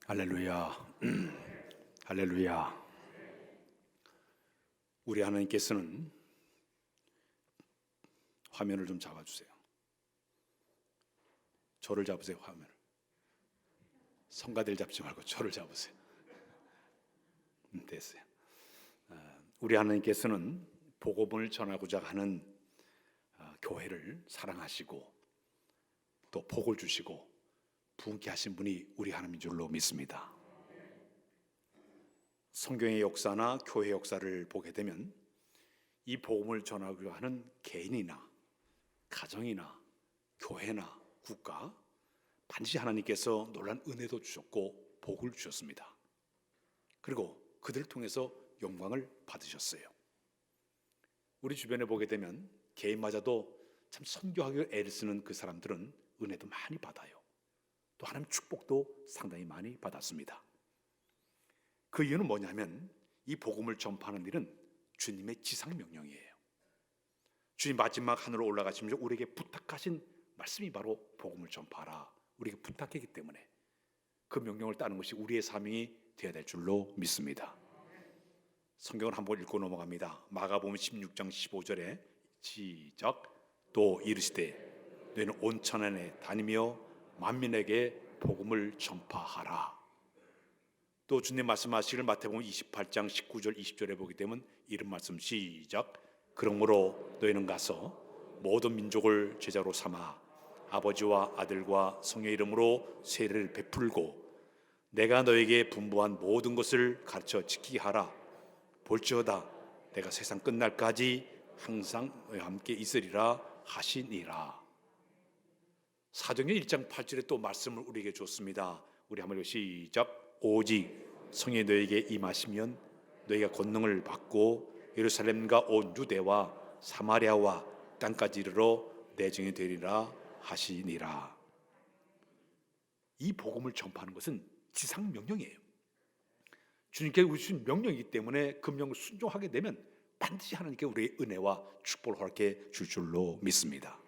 할렐루야. 할렐루야. 우리 하나님께서는 화면을 좀 잡아주세요. 저를 잡으세요. 화면을. 성가대를 잡지 말고 저를 잡으세요. 됐어요. 우리 하나님께서는 복음을 전하고자 하는 교회를 사랑하시고 또 복을 주시고 부흥케 하신 분이 우리 하나님인 줄로 믿습니다. 성경의 역사나 교회 역사를 보게 되면 이 복음을 전하고자 하는 개인이나 가정이나 교회나 국가 반드시 하나님께서 놀란 은혜도 주셨고 복을 주셨습니다. 그리고 그들을 통해서 영광을 받으셨어요. 우리 주변에 보게 되면 개인마저도 참 선교하기 애를 쓰는 그 사람들은 은혜도 많이 받아요. 또 하나님 축복도 상당히 많이 받았습니다. 그 이유는 뭐냐면 이 복음을 전파하는 일은 주님의 지상명령이에요. 주님 마지막 하늘로 올라가시면서 우리에게 부탁하신 말씀이 바로 복음을 전파하라 우리에게 부탁했기 때문에 그 명령을 따르는 것이 우리의 사명이 되어야 될 줄로 믿습니다. 성경을 한번 읽고 넘어갑니다. 마가복음 16장 15절에 시작. 또 이르시되 너희는 온 천하에 다니며 만민에게 복음을 전파하라. 또 주님 말씀하시기를 마태복음 28장 19절 20절에 보게 되면 이런 말씀 시작. 그러므로 너희는 가서 모든 민족을 제자로 삼아 아버지와 아들과 성령의 이름으로 세례를 베풀고 내가 너에게 분부한 모든 것을 가르쳐 지키게 하라. 볼지어다 내가 세상 끝날까지 항상 너희와 함께 있으리라 하시니라. 사도행전 1장 8절에 또 말씀을 우리에게 줬습니다. 우리 한번 시작. 오직 성령이 너에게 임하시면 너희가 권능을 받고 예루살렘과 온 유대와 사마리아와 땅까지 이르러 내 증인이 되리라 하시니라. 이 복음을 전파하는 것은 지상 명령이에요. 주님께서 주신 명령이기 때문에 그 명령을 순종하게 되면 반드시 하나님께 우리의 은혜와 축복을 허락해 줄 줄로 믿습니다.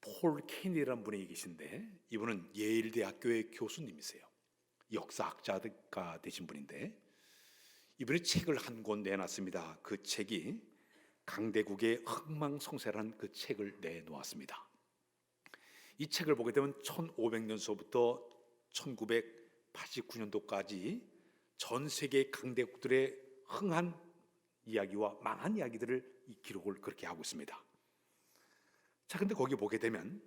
폴 케니라는 분이 계신데 이분은 예일대학교의 교수님이세요. 역사학자가 되신 분인데 이분이 책을 한 권 내놨습니다. 그 책이 강대국의 흥망성쇠라는 그 책을 내놓았습니다. 이 책을 보게 되면 1500년서부터 1989년도까지 전 세계 강대국들의 흥한 이야기와 망한 이야기들을 이 기록을 그렇게 하고 있습니다. 자, 근데 거기 보게 되면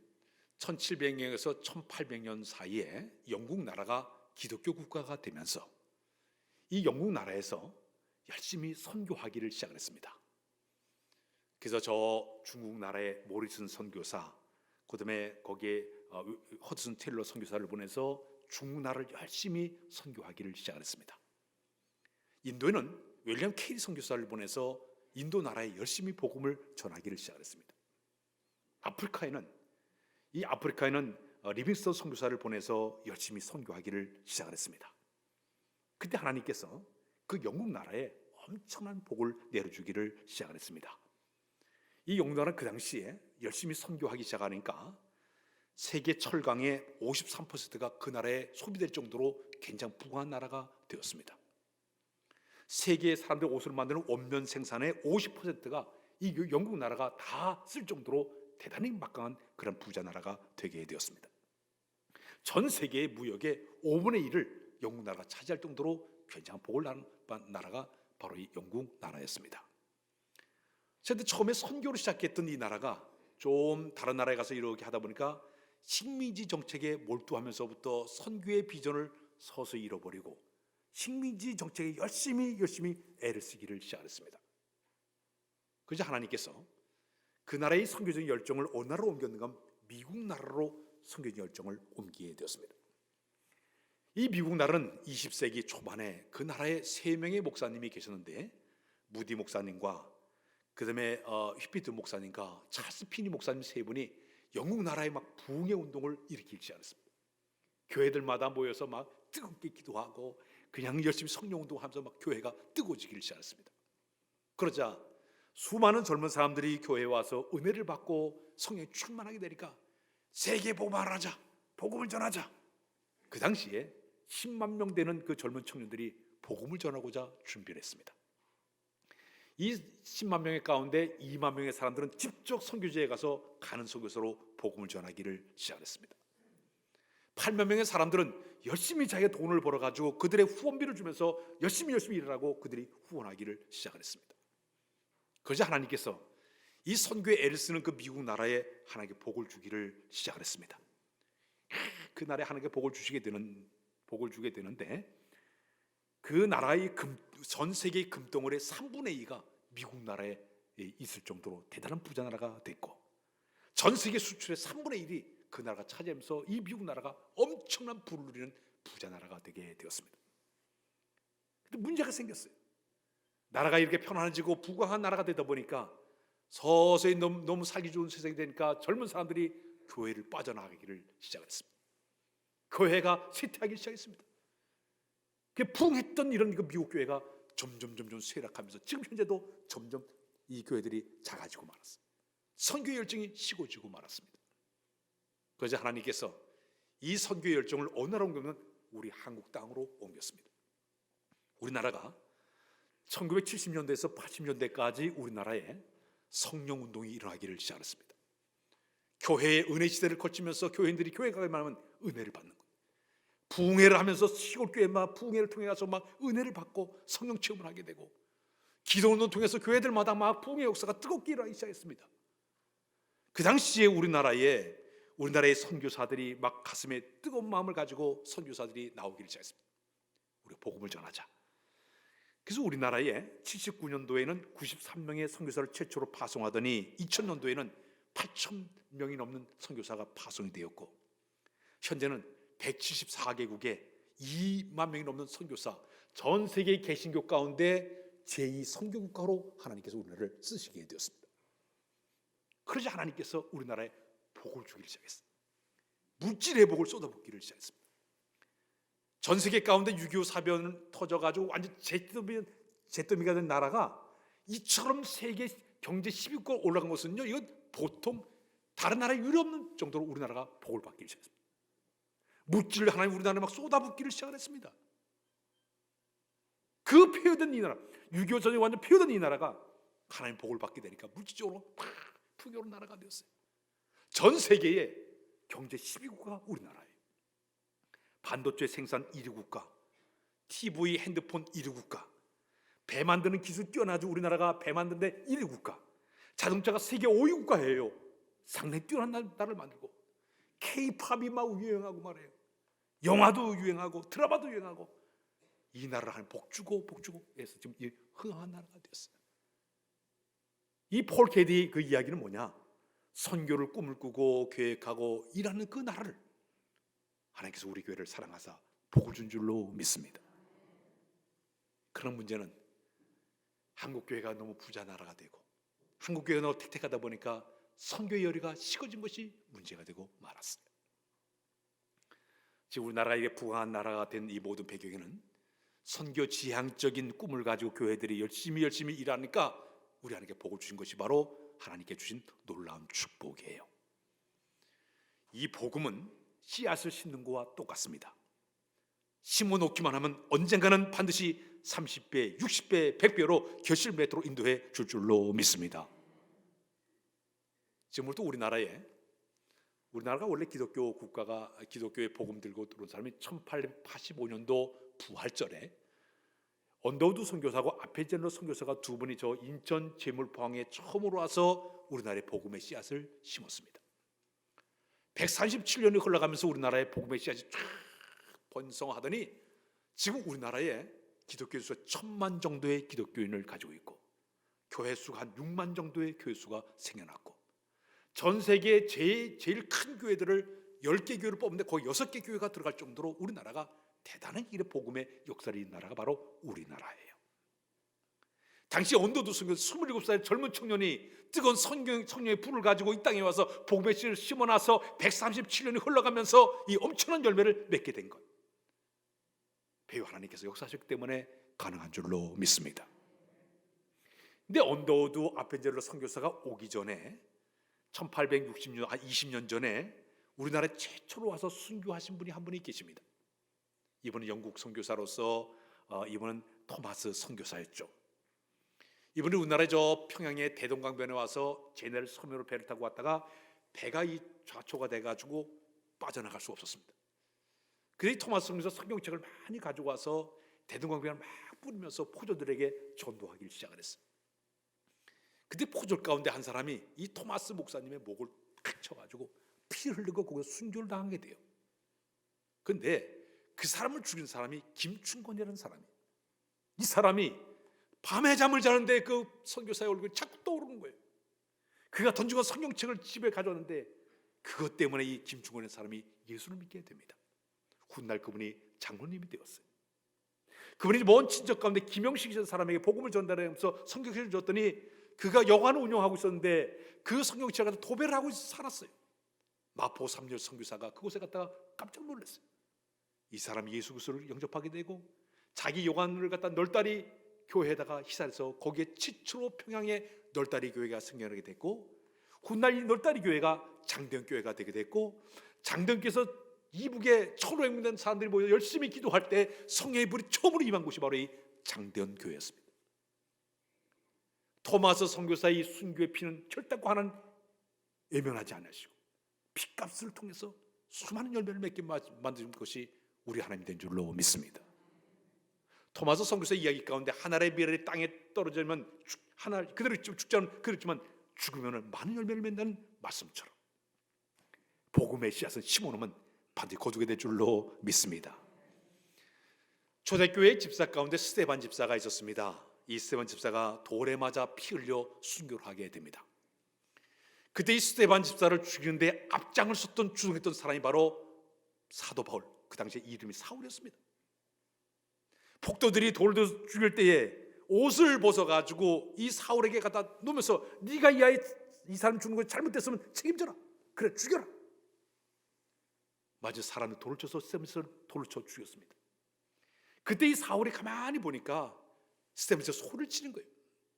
1700년에서 1800년 사이에 영국 나라가 기독교 국가가 되면서 이 영국 나라에서 열심히 선교하기를 시작했습니다. 그래서 저 중국 나라의 모리슨 선교사, 그다음에 거기에 허드슨 테일러 선교사를 보내서 중국 나라를 열심히 선교하기를 시작했습니다. 인도에는 윌리엄 케리 선교사를 보내서 인도 나라에 열심히 복음을 전하기를 시작했습니다. 아프리카에는 리빙스턴 선교사를 보내서 열심히 선교하기를 시작했습니다. 그때 하나님께서 그 영국 나라에 엄청난 복을 내려주기를 시작했습니다. 이 영국 나라는 그 당시에 열심히 선교하기 시작하니까 세계 철강의 53%가 그 나라에 소비될 정도로 굉장히 부강한 나라가 되었습니다. 세계의 사람들 옷을 만드는 원면 생산의 50%가 이 영국 나라가 다 쓸 정도로 대단히 막강한 그런 부자 나라가 되게 되었습니다. 전 세계의 무역의 5분의 1을 영국 나라가 차지할 정도로 굉장한 복을 받은 나라가 바로 이 영국 나라였습니다. 그런데 처음에 선교를 시작했던 이 나라가 좀 다른 나라에 가서 이렇게 하다 보니까 식민지 정책에 몰두하면서부터 선교의 비전을 서서히 잃어버리고 식민지 정책에 열심히 애를 쓰기를 시작했습니다. 그래서 하나님께서 그 나라의 선교적인 열정을 어느 나라로 옮겼는가? 미국 나라로 선교적인 열정을 옮기게 되었습니다. 이 미국 나라는 20세기 초반에 그 나라에 3명의 목사님이 계셨는데 무디 목사님과 그다음에 휘피트 목사님과 찰스 피니 목사님 3분이 영국 나라에 막 부흥의 운동을 일으키기 시작했습니다. 교회들마다 모여서 막 뜨겁게 기도하고 그냥 열심히 성령 운동하면서 막 교회가 뜨거워지기를 시작했습니다. 그러자 수많은 젊은 사람들이 교회에 와서 은혜를 받고 성령이 충만하게 되니까 세계 복음을 하자, 복음을 전하자. 그 당시에 10만 명 되는 그 젊은 청년들이 복음을 전하고자 준비를 했습니다. 이 10만 명의 가운데 2만 명의 사람들은 직접 선교지에 가서 가는 선교사로 복음을 전하기를 시작했습니다. 8만 명의 사람들은 열심히 자기의 돈을 벌어가지고 그들의 후원비를 주면서 열심히 일하고 그들이 후원하기를 시작했습니다. 그러자 하나님께서 이 선교의 애를 쓰는 그 미국 나라에 하나님께 복을 주기를 시작했습니다. 그 나라에 하나님께 복을 주게 되는데 그 나라의 전 세계의 금덩어리의 3분의 2가 미국 나라에 있을 정도로 대단한 부자 나라가 됐고, 전 세계 수출의 3분의 1이 그 나라가 차지하면서 이 미국 나라가 엄청난 부를 누리는 부자 나라가 되게 되었습니다. 근데 문제가 생겼어요. 나라가 이렇게 편안해지고 부강한 나라가 되다 보니까 서서히 너무 살기 좋은 세상이 되니까 젊은 사람들이 교회를 빠져나가기를 시작했습니다. 교회가 쇠퇴하기 시작했습니다. 부흥했던 이런 미국 교회가 점점 쇠락하면서 지금 현재도 점점 이 교회들이 작아지고 말았어요. 선교 열정이 식어지고 말았습니다. 그러자 하나님께서 이 선교 열정을 어느 나라로 옮기면 우리 한국 땅으로 옮겼습니다. 우리나라가 1970년대에서 80년대까지 우리나라에 성령 운동이 일어나기를 시작했습니다. 교회의 은혜 시대를 거치면서 교회인들이 교회 가기만 하면 은혜를 받는 거예요. 부흥회를 하면서 시골 교회만 부흥회를 통해 가서 막 은혜를 받고 성령 체험을 하게 되고, 기도운동 통해서 교회들마다 막 부흥의 역사가 뜨겁게 일어나기 시작했습니다. 그 당시에 우리나라의 선교사들이 막 가슴에 뜨거운 마음을 가지고 선교사들이 나오기를 시작했습니다. 우리 복음을 전하자. 그래서 우리나라에 79년도에는 93명의 선교사를 최초로 파송하더니 2000년도에는 8,000명이 넘는 선교사가 파송이 되었고, 현재는 174개국에 2만 명이 넘는 선교사, 전 세계의 개신교 가운데 제2 선교국가로 하나님께서 우리나라를 쓰시게 되었습니다. 그러자 하나님께서 우리나라에 복을 주기를 시작했어요. 물질의 복을 쏟아붓기를 시작했습니다. 전 세계 가운데 6.25 사변 터져가지고 완전 잿더미가 된 나라가 이처럼 세계 경제 10위권 올라간 것은요, 이건 보통 다른 나라에 유례없는 정도로 우리나라가 복을 받기를 시작했습니다. 물질을 하나님 우리나라에 막 쏟아붓기를 시작했습니다. 그 폐허된 이 나라, 6.25 전쟁이 완전 폐허된 이 나라가 하나님 복을 받게 되니까 물질적으로 팍 풍요로운 나라가 되었어요. 전 세계의 경제 10위국가가 우리나라예요. 반도체 생산 1위 국가, TV, 핸드폰 1위 국가, 배 만드는 기술 뛰어나죠. 우리나라가 배 만드는데 1위 국가, 자동차가 세계 5위 국가예요. 상당히 뛰어난 나라를 만들고, K-팝이 막 유행하고 말해요. 영화도 유행하고 드라마도 유행하고, 이 나라를 하나님 복주고 해서 지금 흥한 나라가 되었어요. 이 폴 캐디 그 이야기는 뭐냐? 선교를 꿈을 꾸고 계획하고 일하는 그 나라를 하나님께서 우리 교회를 사랑하사 복을 준 줄로 믿습니다. 그런 문제는 한국교회가 너무 부자 나라가 되고, 한국교회가 너무 택택하다 보니까 선교의 열의가 식어진 것이 문제가 되고 말았어요. 지금 우리나라가 이게 부강한 나라가 된 이 모든 배경에는 선교 지향적인 꿈을 가지고 교회들이 열심히 일하니까 우리 하나님께 복을 주신 것이 바로 하나님께 주신 놀라운 축복이에요. 이 복음은 씨앗을 심는 것과 똑같습니다. 심어놓기만 하면 언젠가는 반드시 30배, 60배, 100배로 결실 맺도록 인도해 줄 줄로 믿습니다. 지금부터 우리나라가 원래 기독교 국가가, 기독교의 복음 들고 들어온 사람이 1885년도 부활절에 언더우드 선교사하고 아페제너 선교사가 두 분이 저 인천 제물포항에 처음으로 와서 우리나라의 복음의 씨앗을 심었습니다. 137년이 흘러가면서 우리나라의 복음의 씨앗이 쫙 번성하더니 지금 우리나라에 기독교 수가 1,000만 정도의 기독교인을 가지고 있고, 교회 수가 한 6만 정도의 교회 수가 생겨났고, 전 세계 제일 큰 교회들을 10개 교회를 뽑는데 거의 6개 교회가 들어갈 정도로 우리나라가 대단한 일의 복음의 역사를 있는 나라가 바로 우리나라예요. 당시 언더우드 선교사 27살 젊은 청년이 뜨거운 성령의 불을 가지고 이 땅에 와서 복음의 씨를 심어놔서 137년이 흘러가면서 이 엄청난 열매를 맺게 된 것, 배우 하나님께서 역사하셨기 때문에 가능한 줄로 믿습니다. 근데 언더우드 아펜젤러 선교사가 오기 전에 1860년, 20년 전에 우리나라에 최초로 와서 순교하신 분이 한 분이 계십니다. 이분은 영국 선교사로서 이분은 토마스 선교사였죠. 이분이 우리나라의 저 평양의 대동강변에 와서 제네를 섬유로 배를 타고 왔다가 배가 이 좌초가 돼가지고 빠져나갈 수 없었습니다. 그래서 토마스 선교사 성경책을 많이 가지고 와서 대동강변을 막 뿌리면서 포조들에게 전도하기를 시작을 했어요. 그때 포졸 가운데 한 사람이 이 토마스 목사님의 목을 탁 쳐가지고 피 흘리고 거기서 순교를 당하게 돼요. 그런데 그 사람을 죽인 사람이 김충곤이라는 사람이, 이 사람이 밤에 잠을 자는데 그 선교사의 얼굴이 자꾸 떠오르는 거예요. 그가 던지고 성경책을 집에 가져왔는데 그것 때문에 이 김충곤의 사람이 예수를 믿게 됩니다. 훗날 그분이 장로님이 되었어요. 그분이 먼 친척 가운데 김영식이라는 사람에게 복음을 전달하면서 성경책을 줬더니 그가 여관을 운영하고 있었는데 그 성경책을 갖다 도배를 하고 살았어요. 마포 삼열 선교사가 그곳에 갔다가 깜짝 놀랐어요. 이 사람이 예수 그리스도를 영접하게 되고 자기 여관을 갖다 널다리 교회에다가 희사해서 거기에 최초로 평양에 널다리 교회가 생겨나게 됐고, 훗날 이 널다리 교회가 장대현 교회가 되게 됐고, 장대현께서 이북에 1,500명 된 사람들이 모여 열심히 기도할 때 성령의 불이 처음으로 임한 곳이 바로 이 장대현 교회였습니다. 토마스 선교사의 순교의 피는 결단코 하나는 외면하지 않으시고 피값을 통해서 수많은 열매를 맺게 만드는 것이 우리 하나님 된 줄로 믿습니다. 토마스 선교사의 이야기 가운데 하나의 미랄이 땅에 떨어지면 하나 그대로 죽지 않으면 그렇지만 죽으면 많은 열매를 맺는 말씀처럼 복음의 씨앗은 심어놓으면 반드시 거두게 될 줄로 믿습니다. 초대교회 집사 가운데 스데반 집사가 있었습니다. 이 스데반 집사가 돌에 맞아 피 흘려 순교를 하게 됩니다. 그때 이 스데반 집사를 죽이는데 앞장을 섰던 주동했던 사람이 바로 사도 바울, 그 당시에 이름이 사울이었습니다. 폭도들이 돌도 죽일 때에 옷을 벗어가지고 이 사울에게 갖다 놓으면서 네가 이 사람 죽는 거 잘못됐으면 책임져라, 그래 죽여라. 마치 사람이 돌을 쳐서 스데반을 돌을 쳐 죽였습니다. 그때 이 사울이 가만히 보니까 스데반에서 소리를 치는 거예요.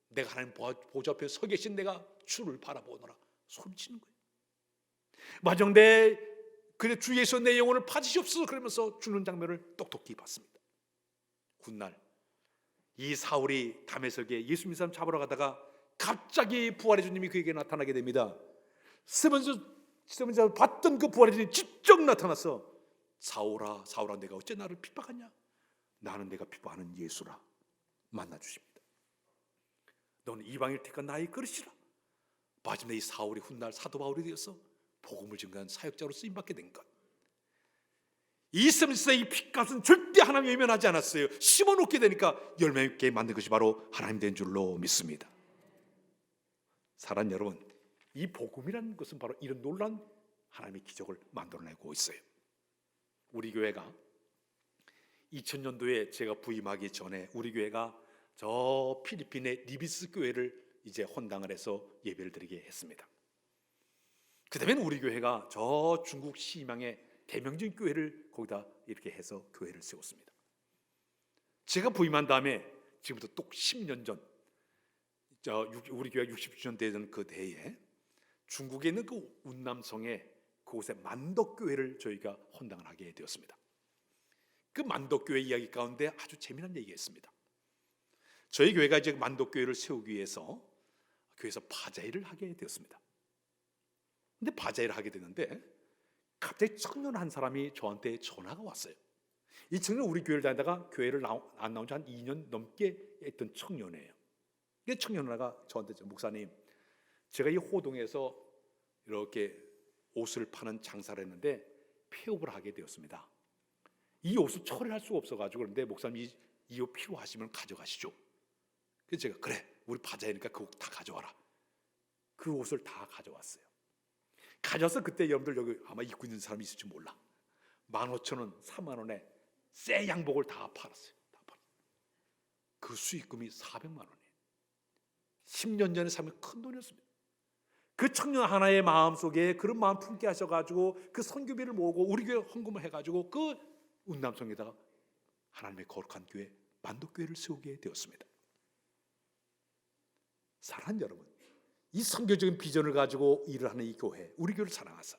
내가 하나님 보좌 앞에 서 계신 내가 주를 바라보노라 소리 치는 거예요. 마정대 그래 주 예수 내 영혼을 파지시옵소서 그러면서 죽는 장면을 똑똑히 봤습니다. 훗날 이 사울이 다메섹에 예수 믿는 사람 잡으러 가다가 갑자기 부활의 주님이 그에게 나타나게 됩니다. 스데반에서 봤던 그 부활의 주님이 직접 나타나서 사울아 사울아 내가 어째 나를 핍박하냐? 나는 내가 핍박하는 예수라 만나 주십니다. 너는 이방인을 택한 나의 그릇이라. 마침내 이 사울이 훗날 사도 바울이 되어서 복음을 증거한 사역자로 쓰임받게 된 것. 이 스데반의 핏값은 절대 하나님 외면하지 않았어요. 심어놓게 되니까 열매 맺게 만든 것이 바로 하나님 된 줄로 믿습니다. 사랑하는 여러분, 이 복음이라는 것은 바로 이런 놀라운 하나님의 기적을 만들어내고 있어요. 우리 교회가 2000년도에 제가 부임하기 전에 우리 교회가 저 필리핀의 리비스 교회를 이제 헌당을 해서 예배를 드리게 했습니다. 그 다음에 우리 교회가 저 중국 시망의 대명진 교회를 거기다 이렇게 해서 교회를 세웠습니다. 제가 부임한 다음에 지금부터 또 10년 전 우리 교회 60주년 되던 그 해에 중국에 있는 그 운남성에 그곳에 만덕교회를 저희가 헌당을 하게 되었습니다. 그 만덕교회 이야기 가운데 아주 재미난 얘기가 있습니다. 저희 교회가 이제 만덕교회를 세우기 위해서 교회에서 바자회를 하게 되었습니다. 근데 바자회를 하게 되는데 갑자기 청년 한 사람이 저한테 전화가 왔어요. 이 청년 우리 교회를 다니다가 교회를 안 나온 지 한 2년 넘게 했던 청년이에요. 이 청년 하나가 저한테 목사님, 제가 이 호동에서 이렇게 옷을 파는 장사를 했는데 폐업을 하게 되었습니다. 이 옷을 처리할 수가 없어가지고 그런데 목사님 이 옷 필요하시면 가져가시죠. 그래서 제가 그래 우리 바자회니까 그 옷 다 가져와라. 그 옷을 다 가져왔어요. 가져서 그때 여러분들 여기 아마 입고 있는 사람이 있을지 몰라. 15,000원, 30,000원에 새 양복을 다 팔았어요. 그 수익금이 400만 원이에요. 10년 전에 사면 큰 돈이었습니다. 그 청년 하나의 마음 속에 그런 마음 품게 하셔가지고 그 선교비를 모으고 우리 교회 헌금을 해가지고 그 운남성에다가 하나님의 거룩한 교회 만덕교회를 세우게 되었습니다. 사랑하는 여러분, 이 선교적인 비전을 가지고 일을 하는 이 교회, 우리 교회를 사랑하사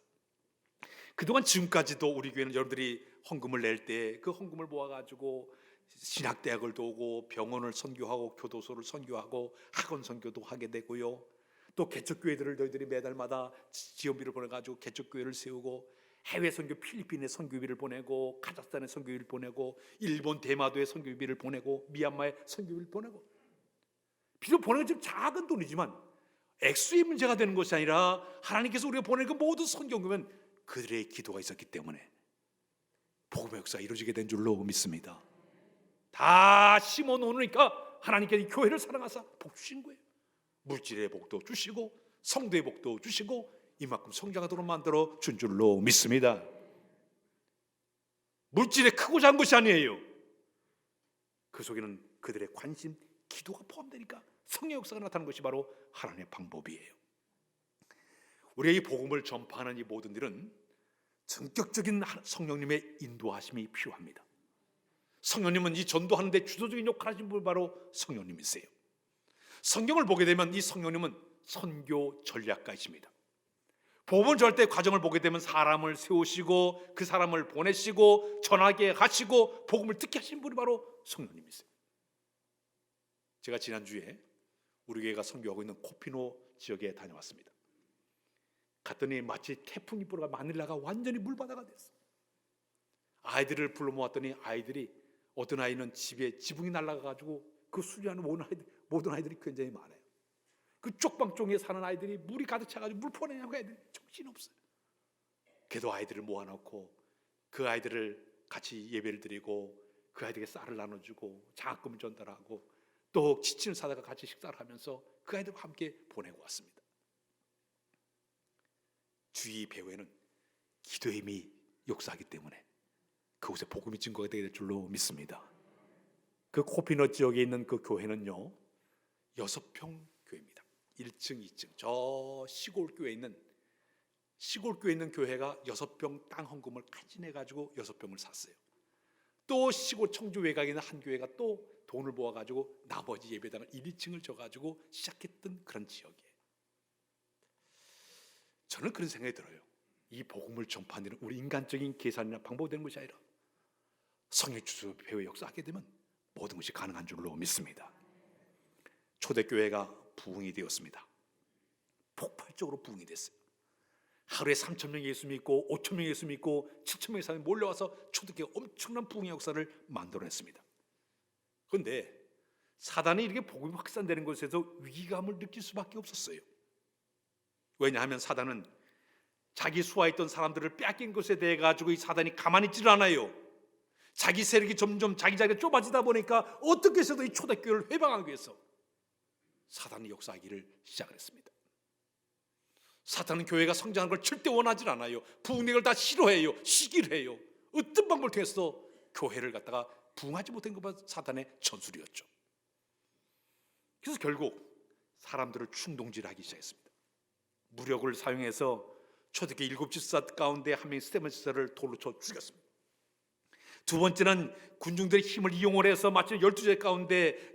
그동안 지금까지도 우리 교회는 여러분들이 헌금을 낼 때 그 헌금을 모아가지고 신학대학을 도우고 병원을 선교하고 교도소를 선교하고 학원 선교도 하게 되고요. 또 개척교회들을 너희들이 매달마다 지원비를 보내가지고 개척교회를 세우고 해외 선교 필리핀에 선교비를 보내고 카자흐스탄에 선교비를 보내고 일본 대마도에 선교비를 보내고 미얀마에 선교비를 보내고 비록 보내는 좀 작은 돈이지만 액수의 문제가 되는 것이 아니라 하나님께서 우리가 보낸 그 모든 선교금은 그들의 기도가 있었기 때문에 복음의 역사가 이루어지게 된 줄로 믿습니다. 다 심어 놓으니까 하나님께서 교회를 사랑하사 복 주신 거예요. 물질의 복도 주시고 성도의 복도 주시고 이만큼 성장하도록 만들어 준 줄로 믿습니다. 물질에 크고 작은 것이 아니에요. 그 속에는 그들의 관심, 기도가 포함되니까 성령 역사가 나타나는 것이 바로 하나님의 방법이에요. 우리의 이 복음을 전파하는 이 모든 일은 전격적인 성령님의 인도하심이 필요합니다. 성령님은 이 전도하는 데 주도적인 역할을 하신 분이 바로 성령님이세요. 성경을 보게 되면 이 성령님은 선교 전략가이십니다. 복음을 전할 때 과정을 보게 되면 사람을 세우시고 그 사람을 보내시고 전하게 하시고 복음을 듣게 하신 분이 바로 성령님이세요. 제가 지난주에 우리 교회가 선교하고 있는 코피노 지역에 다녀왔습니다. 갔더니 마치 태풍이 불어가 마닐라가 완전히 물바다가 됐어요. 아이들을 불러 모았더니 아이들이 어떤 아이는 집에 지붕이 날아가가지고 그 수리하는 모든 아이들이 굉장히 많아요. 그 쪽방쪽에 사는 아이들이 물이 가득 차가지고 물 퍼내냐고 애들이 정신없어요. 그래도 아이들을 모아놓고 그 아이들을 같이 예배를 드리고 그 아이들에게 쌀을 나눠주고 장학금을 전달하고 또 지치는 사다가 같이 식사를 하면서 그 아이들과 함께 보내고 왔습니다. 주의 배후에는 기도의 힘이 역사하기 때문에 그곳에 복음이 증거가 되게 될 줄로 믿습니다. 그 코피넛 지역에 있는 그 교회는요 6평 교회입니다. 1층, 2층. 저 시골 교회에 있는 교회가 6평 땅 헌금을 가진해 가지고 6평을 샀어요. 또 시골 청주 외곽에 있는 한 교회가 또 돈을 모아 가지고 나머지 예배당을 1, 2층을 줘 가지고 시작했던 그런 지역이에요. 저는 그런 생각이 들어요. 이 복음을 전파하는 일은 우리 인간적인 계산이나 방법이 되는 것이 아니라 성령 주소 배후에 역사하게 되면 모든 것이 가능한 줄로 믿습니다. 초대교회가 부흥이 되었습니다. 폭발적으로 부흥이 됐어요. 하루에 3,000명 예수 믿고 5,000명 예수 믿고 7,000명의 사람이 몰려와서 초대교회가 엄청난 부흥의 역사를 만들어냈습니다. 그런데 사단이 이렇게 복음이 확산되는 곳에서 위기감을 느낄 수밖에 없었어요. 왜냐하면 사단은 자기 수하했던 사람들을 빼앗긴 것에 대해 가지고 이 사단이 가만히 있지를 않아요. 자기 세력이 점점 자기 자리가 좁아지다 보니까 어떻게 해서도 이 초대교회를 회방하기 위해서 사단이 역사하기를 시작을 했습니다. 사탄은 교회가 성장하는 걸 절대 원하지 않아요. 부흥력을 다 싫어해요. 시기를 해요. 어떤 방법을 통해서 교회를 갖다가 부흥하지 못한 것만 사탄의 전술이었죠. 그래서 결국 사람들을 충동질하기 시작했습니다. 무력을 사용해서 초대교회 7집사 가운데 한 명이 스테반 집사를 돌로 쳐 죽였습니다. 두 번째는 군중들의 힘을 이용을 해서 마치 12제자 가운데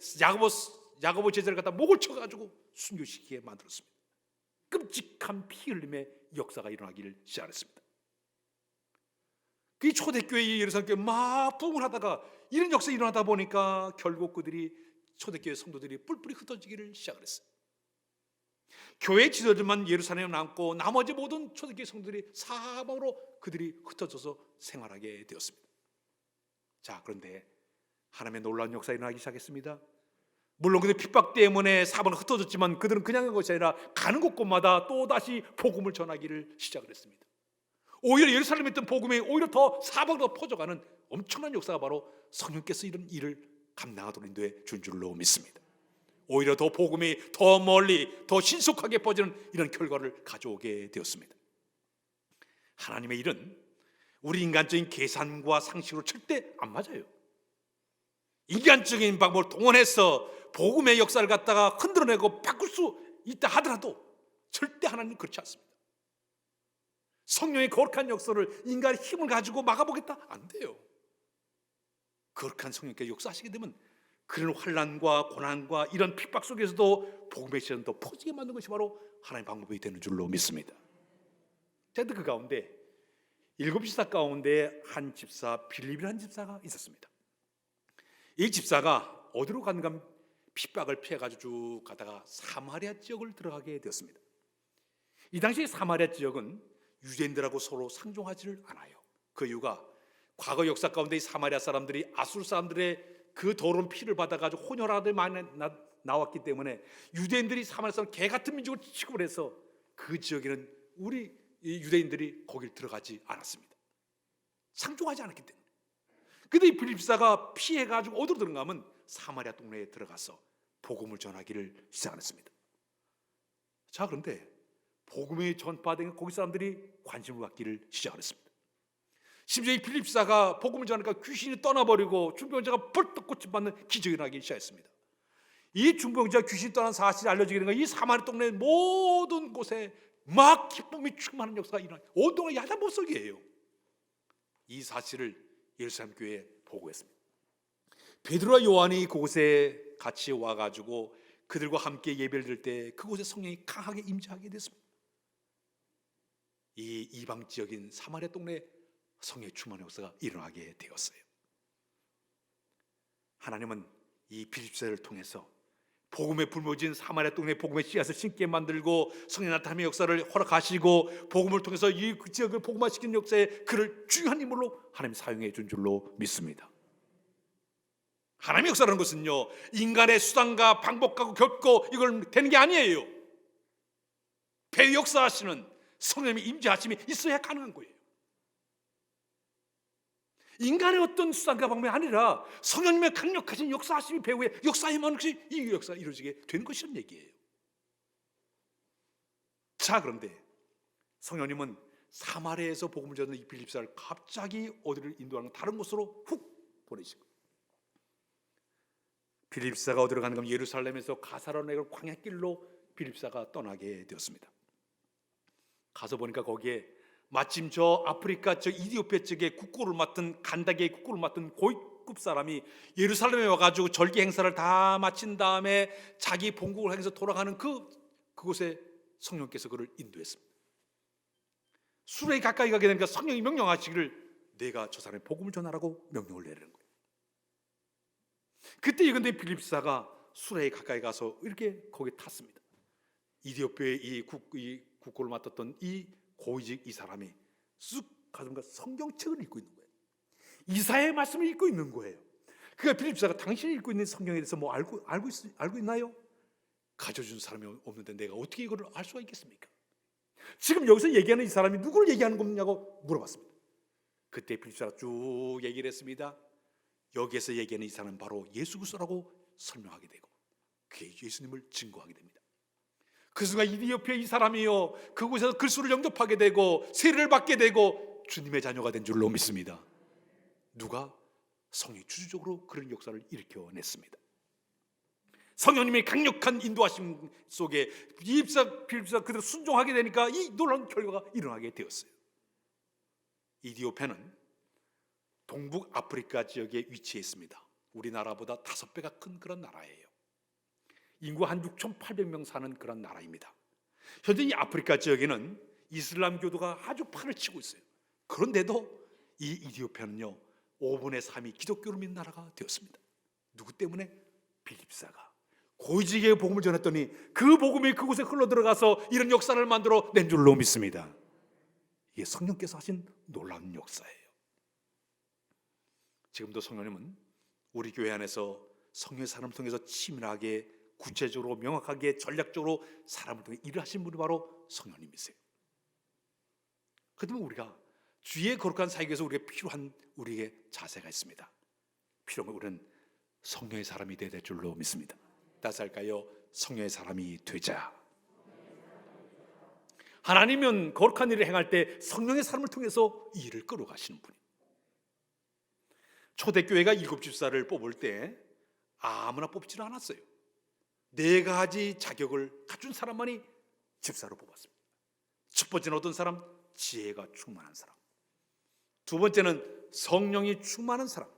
야고보 제자를 갖다 목을 쳐가지고 순교시키게 만들었습니다. 끔찍한 피 흘림의 역사가 일어나기를 시작했습니다. 그 초대교회 예루살렘 교회 막 부흥을 하다가 이런 역사가 일어나다 보니까 결국 그들이 초대교회 성도들이 뿔뿔이 흩어지기를 시작을 했어요. 교회 지도자만 예루살렘에 남고 나머지 모든 초대교회 성도들이 사방으로 그들이 흩어져서 생활하게 되었습니다. 자, 그런데 하나님의 놀라운 역사가 일어나기 시작했습니다. 물론 그들 핍박 때문에 사방으로 흩어졌지만 그들은 그냥 간 것이 아니라 가는 곳곳마다 또다시 복음을 전하기를 시작을 했습니다. 오히려 예루살렘에 있던 복음이 오히려 더 사방으로 퍼져가는 엄청난 역사가 바로 성령께서 이런 일을 감당하도록 인도해 준 줄로 믿습니다. 오히려 더 복음이 더 멀리 더 신속하게 퍼지는 이런 결과를 가져오게 되었습니다. 하나님의 일은 우리 인간적인 계산과 상식으로 절대 안 맞아요. 인간적인 방법을 동원해서 복음의 역사를 갖다가 흔들어내고 바꿀 수 있다 하더라도 절대 하나님은 그렇지 않습니다. 성령의 거룩한 역사를 인간의 힘을 가지고 막아보겠다? 안 돼요. 거룩한 성령께서 역사하시게 되면 그런 환난과 고난과 이런 핍박 속에서도 복음의 시간을 더 퍼지게 만드는 것이 바로 하나님의 방법이 되는 줄로 믿습니다. 그런데 그 가운데 일곱 집사 가운데 한 집사, 빌립이라는 집사가 있었습니다. 이 집사가 어디로 갔는가 핍박을 피해가지고 쭉 가다가 사마리아 지역을 들어가게 되었습니다. 이 당시 사마리아 지역은 유대인들하고 서로 상종하지를 않아요. 그 이유가 과거 역사 가운데 이 사마리아 사람들이 아수르 사람들의 그 더러운 피를 받아가지고 혼혈아들 많이 나왔기 때문에 유대인들이 사마리아 사람 개 같은 민족을 취급을 해서 그 지역에는 우리 유대인들이 거길 들어가지 않았습니다. 상종하지 않았기 때문에. 근데 이 빌립사가 피해가지고 어디로 들어가 하면 사마리아 동네에 들어가서 복음을 전하기를 시작했습니다. 자, 그런데 복음이 전파된 거기 사람들이 관심을 갖기를 시작했습니다. 심지어 이 빌립사가 복음을 전하니까 귀신이 떠나버리고 중병자가 벌떡 고침받는 기적이 나기 시작했습니다. 이 중병자가 귀신이 떠난 사실이 알려지게 된 거예요. 이 사마리아 동네 모든 곳에 막 기쁨이 충만한 역사가 일어나요. 온동안 야단법석이에요. 이 사실을 예루살렘 교회에 보고했습니다. 베드로와 요한이 그곳에 같이 와가지고 그들과 함께 예배를 드릴 때 그곳에 성령이 강하게 임재하게 됐습니다. 이 이방 지역인 사마리아 동네에 성령의 충만한 역사가 일어나게 되었어요. 하나님은 이 빌립사를 통해서 복음에 불모진 사마리아 동네 복음의 씨앗을 심게 만들고 성령 나타남의 역사를 허락하시고 복음을 통해서 이 지역을 복음화시키는 역사에 그를 중요한 인물로 하나님 사용해 준 줄로 믿습니다. 하나님의 역사라는 것은요, 인간의 수단과 방법과 결코 이걸 되는 게 아니에요. 배후 역사하시는 성령님의 임재하심이 있어야 가능한 거예요. 인간의 어떤 수단과 방법이 아니라 성령님의 강력하신 역사하심이 배후에 역사에만 것이 이 역사가 이루어지게 되는 것이란 얘기예요. 자, 그런데 성령님은 사마리아에서 복음을 전하는 이 빌립사를 갑자기 어디를 인도하는 다른 곳으로 훅 보내신 거예요. 빌립사가 어디로 가는가 하면 예루살렘에서 가사로네로 광야길로 빌립사가 떠나게 되었습니다. 가서 보니까 거기에 마침 저 아프리카 저 이디오피아 쪽에 국고를 맡은 간다게의 국고를 맡은 고위급 사람이 예루살렘에 와가지고 절기 행사를 다 마친 다음에 자기 본국을 향해서 돌아가는 그곳에 성령께서 그를 인도했습니다. 수레에 가까이 가게 되니까 성령이 명령하시기를 내가 저 사람의 복음을 전하라고 명령을 내리는 거예요. 그때 이건데 빌립사가 수레에 가까이 가서 이렇게 거기에 탔습니다. 이디오피아의 이 국고를 맡았던 이 고위직 이 사람이 쑥 가슴과 성경책을 읽고 있는 거예요. 이사야의 말씀을 읽고 있는 거예요. 그가 빌립사가 당신이 읽고 있는 성경에 대해서 뭐 알고 있나요? 가져준 사람이 없는데 내가 어떻게 이거를 알 수가 있겠습니까? 지금 여기서 얘기하는 이 사람이 누구를 얘기하는 거냐고 물어봤습니다. 그때 빌립사가 쭉 얘기를 했습니다. 여기에서 얘기하는 이 사람은 바로 예수 그리스도라고 설명하게 되고 그게 예수님을 증거하게 됩니다. 그 순간 이디오피아 이 사람이요 그곳에서 그리스도를 영접하게 되고 세례를 받게 되고 주님의 자녀가 된 줄로 믿습니다. 누가? 성령이 주주적으로 그런 역사를 일으켜냈습니다. 성령님의 강력한 인도하심 속에 빌립사 그대로 순종하게 되니까 이 놀라운 결과가 일어나게 되었어요. 이디오피아는 동북 아프리카 지역에 위치해 있습니다. 우리나라보다 5배가 큰 그런 나라예요. 인구 한 6,800명 사는 그런 나라입니다. 현재 이 아프리카 지역에는 이슬람교도가 아주 판을 치고 있어요. 그런데도 이 이디오피아는요 5분의 3이 기독교를 믿는 나라가 되었습니다. 누구 때문에? 빌립사가 고위직의 복음을 전했더니 그 복음이 그곳에 흘러들어가서 이런 역사를 만들어 낸 줄로 믿습니다. 이게 성령께서 하신 놀라운 역사예요. 지금도 성령님은 우리 교회 안에서 성령의 사람을 통해서 치밀하게 구체적으로 명확하게 전략적으로 사람을 통해 일을 하신 분이 바로 성령님이세요. 그렇다면 우리가 주의 거룩한 사역에 서 우리가 필요한 우리의 자세가 있습니다. 필요한 우리는 성령의 사람이 되어야 될 줄로 믿습니다. 따라서 할까요? 성령의 사람이 되자. 하나님은 거룩한 일을 행할 때 성령의 사람을 통해서 이 일을 끌어가시는 분이에요. 초대교회가 7집사를 뽑을 때 아무나 뽑지는 않았어요. 4가지 자격을 갖춘 사람만이 집사로 뽑았습니다. 첫 번째는 어떤 사람? 지혜가 충만한 사람. 두 번째는 성령이 충만한 사람.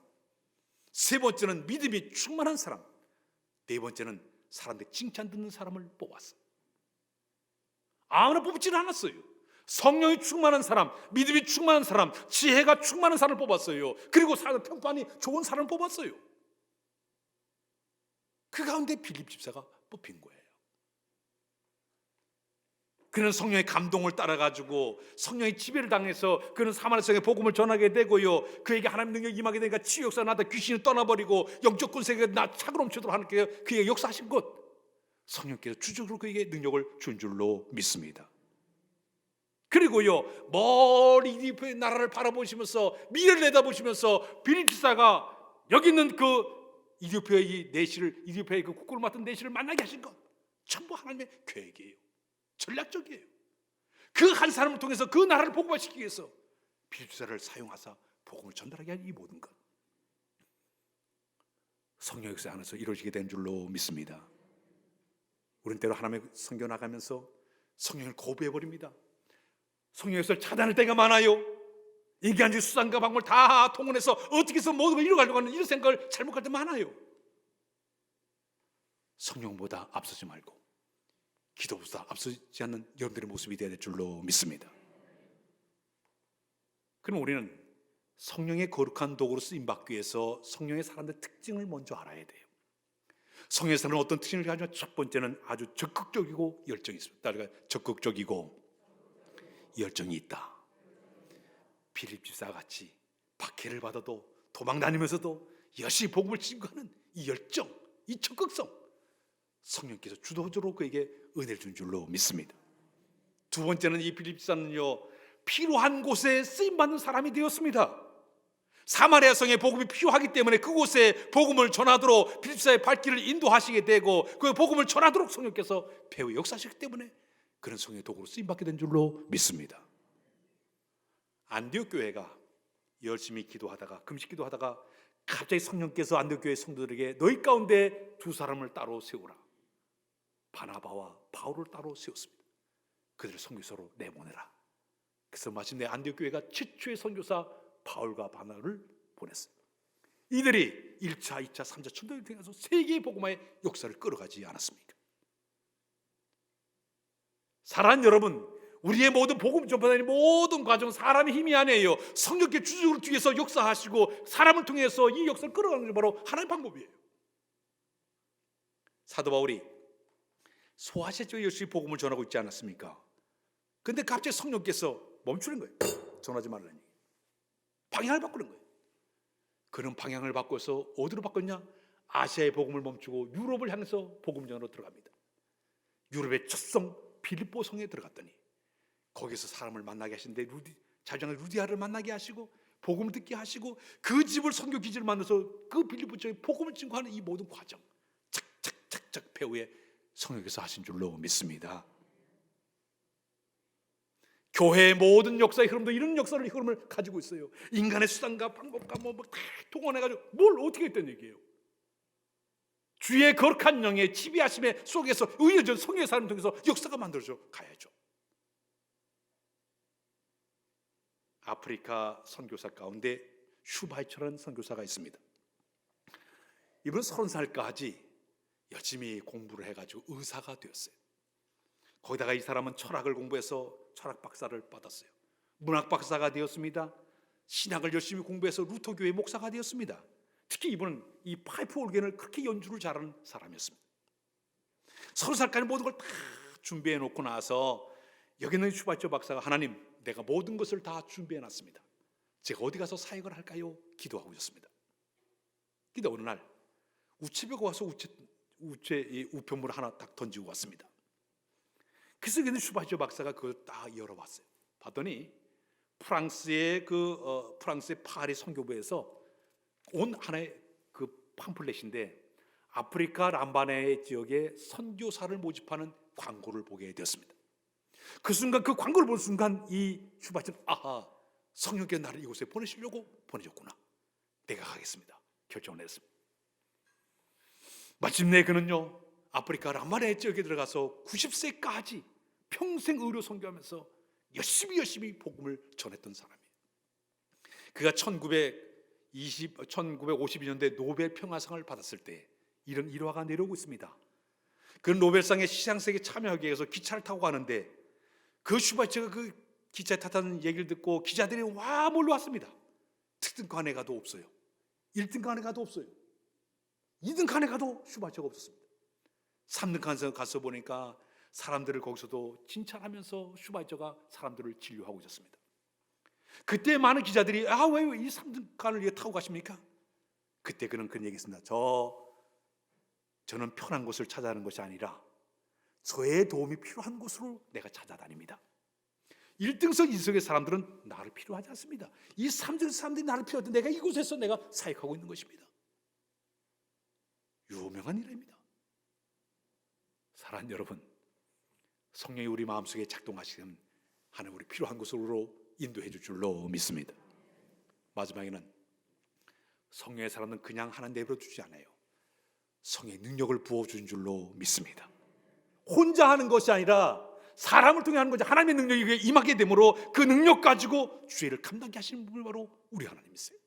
세 번째는 믿음이 충만한 사람. 네 번째는 사람들 칭찬 듣는 사람을 뽑았어요. 아무나 뽑지는 않았어요. 성령이 충만한 사람, 믿음이 충만한 사람, 지혜가 충만한 사람을 뽑았어요. 그리고 평판이 좋은 사람을 뽑았어요. 그 가운데 빌립 집사가 뽑힌 거예요. 그는 성령의 감동을 따라가지고 성령의 지배를 당해서 그는 사마리아 성에 복음을 전하게 되고요, 그에게 하나님 능력이 임하게 되니까 치유 역사가 나타, 귀신이 떠나버리고 영적 권세가 차고 넘치도록 하나님께서 그에게 역사하신 것, 성령께서 주적으로 그에게 능력을 준 줄로 믿습니다. 그리고요, 멀리 이디오피아의 나라를 바라보시면서 미래를 내다보시면서 빌립 집사가 여기 있는 그 이디오피아의 그 국군을 맡은 내시를 만나게 하신 것, 전부 하나님의 계획이에요. 전략적이에요. 그 한 사람을 통해서 그 나라를 복음화시키기 위해서 빌립 집사를 사용하사 복음을 전달하게 한 이 모든 것, 성령 역사 안에서 이루어지게 된 줄로 믿습니다. 우리는 때로 하나님의 선교 나가면서 성령을 거부해버립니다. 성령 역사를 차단할 때가 많아요. 인간적인 수단과 방법을 다 동원해서 어떻게 해서 모든 걸 이루어가려고 하는 이런 생각을 잘못할 때 많아요. 성령보다 앞서지 말고 기도보다 앞서지 않는 여러분들의 모습이 되어야 될 줄로 믿습니다. 그럼 우리는 성령의 거룩한 도구로 쓰임받기 위해서 성령의 사람들의 특징을 먼저 알아야 돼요. 성령의 사람은 어떤 특징을 가지고, 첫 번째는 아주 적극적이고 열정이 있습니다. 따라가 적극적이고 열정이 있다. 빌립 집사와 같이 박해를 받아도 도망다니면서도 열심히 복음을 증거하는 이 열정, 이 적극성, 성령께서 주도적으로 그에게 은혜를 준 줄로 믿습니다. 두 번째는 이 빌립 집사는요, 필요한 곳에 쓰임받는 사람이 되었습니다. 사마리아 성에 복음이 필요하기 때문에 그곳에 복음을 전하도록 빌립 집사의 발길을 인도하시게 되고, 그 복음을 전하도록 성령께서 배후 역사하시기 때문에 그런 성령의 도구로 쓰임받게 된 줄로 믿습니다. 안디옥 교회가 열심히 기도하다가 금식 기도하다가 갑자기 성령께서 안디옥 교회 성도들에게 너희 가운데 두 사람을 따로 세우라, 바나바와 바울을 따로 세웠습니다. 그들을 선교사로 내보내라. 그래서 마침내 안디옥 교회가 최초의 선교사 바울과 바나바를 보냈어요. 이들이 1차, 2차, 3차 천도를 통해서 세계의 복음화의 역사를 끌어가지 않았습니까? 사랑하는 여러분, 우리의 모든 복음 전파되는 모든 과정은 사람의 힘이 아니에요. 성령께 주적으로 뒤에서 역사하시고 사람을 통해서 이 역사를 끌어가는 게 바로 하나의 방법이에요. 사도 바울이 소아시아 쪽에 열심히 복음을 전하고 있지 않았습니까? 근데 갑자기 성령께서 멈추는 거예요. 전하지 말라니. 방향을 바꾸는 거예요. 그는 방향을 바꿔서 어디로 바꿨냐? 아시아의 복음을 멈추고 유럽을 향해서 복음 전하러 들어갑니다. 유럽의 첫 성 빌립보 성에 들어갔더니 거기서 사람을 만나게 하신데 자장을 루디아를 만나게 하시고 복음을 듣게 하시고 그 집을 선교 기지를 만들어서 그 빌립보 쪽에 복음을 증거하는 이 모든 과정 착착착착 배후에 성령께서 하신 줄로 믿습니다. 교회의 모든 역사의 흐름도 이런 역사를 흐름을 가지고 있어요. 인간의 수단과 방법과 다 동원해가지고 뭘 어떻게 했다는 얘기예요. 주의 거룩한 영의 지배하심의 속에서 의여전 성령의 사람을 통해서 역사가 만들어져 가야죠. 아프리카 선교사 가운데 슈바이처라는 선교사가 있습니다. 이분은 30살까지 열심히 공부를 해가지고 의사가 되었어요. 거기다가 이 사람은 철학을 공부해서 철학 박사를 받았어요. 문학 박사가 되었습니다. 신학을 열심히 공부해서 루터교회 목사가 되었습니다. 특히 이분은 이 파이프 오르겐을 그렇게 연주를 잘하는 사람이었습니다. 30살까지 모든 걸 다 준비해 놓고 나서 여기 있는 슈바이처 박사가 하나님, 내가 모든 것을 다 준비해 놨습니다. 제가 어디 가서 사역을 할까요? 기도하고 있었습니다. 근데 어느 날 우체부가 와서 우편물을 하나 딱 던지고 왔습니다. 그래서 여기 있는 슈바이처 박사가 그걸 딱 열어봤어요. 봤더니 프랑스의 파리 선교부에서 온 하나의 그 팜플렛인데 아프리카 람바네 지역의 선교사를 모집하는 광고를 보게 되었습니다. 그 순간, 그 광고를 본 순간 이 슈바이처는 아하, 성령께서 나를 이곳에 보내시려고 보내줬구나, 내가 가겠습니다 결정을 내렸습니다. 마침내 그는요 아프리카 람바네 지역에 들어가서 90세까지 평생 의료 선교하면서 열심히 복음을 전했던 사람이에요. 그가 1952년대 노벨 평화상을 받았을 때 이런 일화가 내려오고 있습니다. 그 노벨상의 시상식에 참여하기 위해서 기차를 타고 가는데 그 슈바이처가 그 기차에 탔다는 얘기를 듣고 기자들이 와 몰려왔습니다. 특등 칸에 가도 없어요. 1등 칸에 가도 없어요. 2등 칸에 가도 슈바처가 없었습니다. 3등 칸에 가서 보니까 사람들을 거기서도 칭찬하면서 슈바처가 사람들을 진료하고 있었습니다. 그때 많은 기자들이 왜 이 3등 칸을 타고 가십니까? 그때 그는 그런 얘기했습니다. 저는 편한 곳을 찾아가는 것이 아니라 저의 도움이 필요한 곳으로 내가 찾아다닙니다. 1등석, 2등석의 사람들은 나를 필요하지 않습니다. 이 3등 사람들이 나를 필요할 때 내가 이곳에서 내가 사역하고 있는 것입니다. 유명한 일입니다. 사랑하는 여러분, 성령이 우리 마음속에 작동하시면 하나님 우리 필요한 곳으로 인도해 줄 줄로 믿습니다. 마지막에는 성령의 사람은 그냥 하나 내버려 두지 않아요. 성령의 능력을 부어주는 줄로 믿습니다. 혼자 하는 것이 아니라 사람을 통해 하는 것이 하나님의 능력이 임하게 되므로 그 능력 가지고 죄를 감당케 하시는 분이 바로 우리 하나님이세요.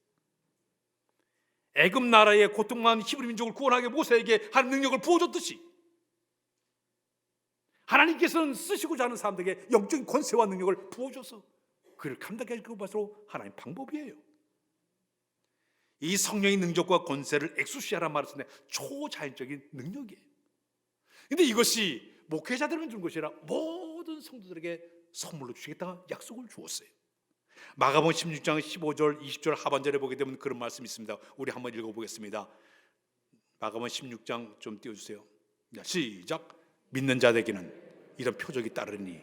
애굽 나라의 고통만 히브리 민족을 구원하게 모세에게 하는 능력을 부어줬듯이 하나님께서는 쓰시고자 하는 사람들에게 영적인 권세와 능력을 부어줘서 그를 감당케 하시는 것으로 하나님의 방법이에요. 이 성령의 능력과 권세를 엑수시아란 말을 쓰는데 초자연적인 능력이에요. 그런데 이것이 목회자들만 준 것이 아니라 모든 성도들에게 선물로 주시겠다 약속을 주었어요. 마가복음 16장 15절 20절 하반절에 보게 되면 그런 말씀이 있습니다. 우리 한번 읽어보겠습니다. 마가복음 16장 좀 띄워주세요. 시작. 믿는 자들에게는 이런 표적이 따르니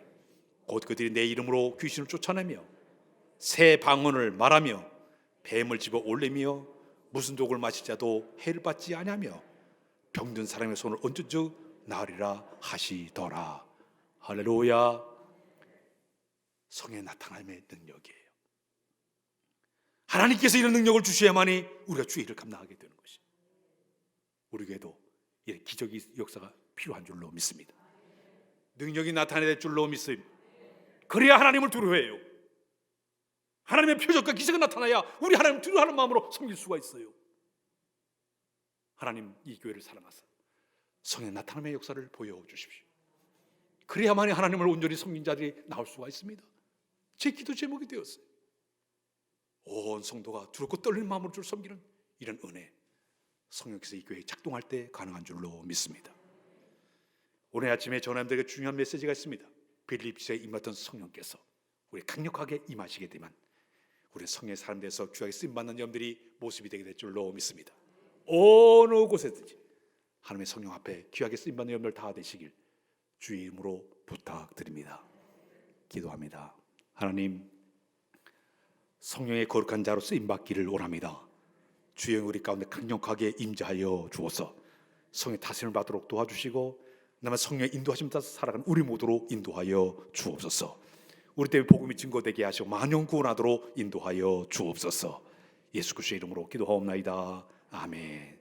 곧 그들이 내 이름으로 귀신을 쫓아내며 새 방언을 말하며 뱀을 집어 올리며 무슨 독을 마실 자도 해를 받지 아니하며 병든 사람의 손을 얹은 즉 나으리라 하시더라. 할렐루야. 성의 나타남의 능력이에요. 하나님께서 이런 능력을 주셔야만이 우리가 주의 일을 감당하게 되는 것이에요. 우리에게도 이런 기적의 역사가 필요한 줄로 믿습니다. 능력이 나타낼 줄로 믿습니다. 그래야 하나님을 두려워해요. 하나님의 표적과 기적이 나타나야 우리 하나님을 두려워하는 마음으로 섬길 수가 있어요. 하나님 이 교회를 사랑하사 성의 나타남의 역사를 보여주십시오. 그래야만이 하나님을 온전히 섬긴 자들이 나올 수가 있습니다. 제 기도 제목이 되었어요. 온 성도가 두렵고 떨리는 마음으로 주를 섬기는 이런 은혜, 성령께서 이 교회에 작동할 때 가능한 줄로 믿습니다. 오늘 아침에 저놈들에게 중요한 메시지가 있습니다. 빌립보에 임했던 성령께서 우리 강력하게 임하시게 되면 우리 성령의 사람 돼서 귀하게 쓰임받는 여러분들이 모습이 되게 될 줄로 믿습니다. 어느 곳에든지 하나님의 성령 앞에 귀하게 쓰임받는 여러분들 다 되시길 주의 이름으로 부탁드립니다. 기도합니다. 하나님, 성령의 거룩한 자로 쓰임받기를 원합니다. 주여 우리 가운데 강력하게 임재하여 주어서 성령의 다스림을 받도록 도와주시고 나만 성령의 인도하심 따라 살아가는 우리 모두로 인도하여 주옵소서. 우리 때문에 복음이 증거되게 하시고 만영 구원하도록 인도하여 주옵소서. 예수 그리스도의 이름으로 기도하옵나이다. 아멘.